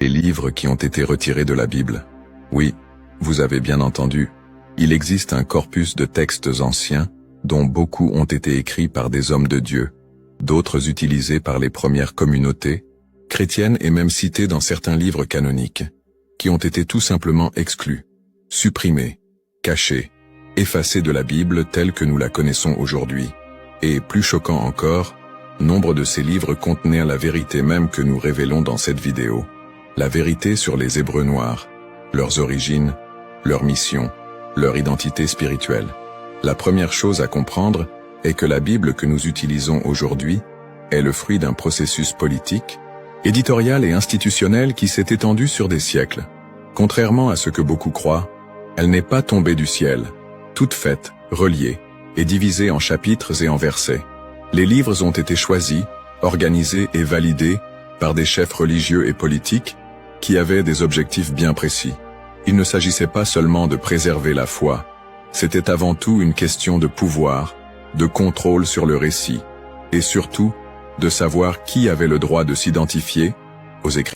Les livres qui ont été retirés de la Bible. Oui, vous avez bien entendu, il existe un corpus de textes anciens, dont beaucoup ont été écrits par des hommes de Dieu, d'autres utilisés par les premières communautés, chrétiennes et même cités dans certains livres canoniques, qui ont été tout simplement exclus, supprimés, cachés, effacés de la Bible telle que nous la connaissons aujourd'hui. Et plus choquant encore, nombre de ces livres contenaient la vérité même que nous révélons dans cette vidéo. La vérité sur les Hébreux noirs, leurs origines, leur mission, leur identité spirituelle. La première chose à comprendre est que la Bible que nous utilisons aujourd'hui est le fruit d'un processus politique, éditorial et institutionnel qui s'est étendu sur des siècles. Contrairement à ce que beaucoup croient, elle n'est pas tombée du ciel, toute faite, reliée et divisée en chapitres et en versets. Les livres ont été choisis, organisés et validés par des chefs religieux et politiques qui avaient des objectifs bien précis. Il ne s'agissait pas seulement de préserver la foi, c'était avant tout une question de pouvoir, de contrôle sur le récit, et surtout, de savoir qui avait le droit de s'identifier aux Écritures.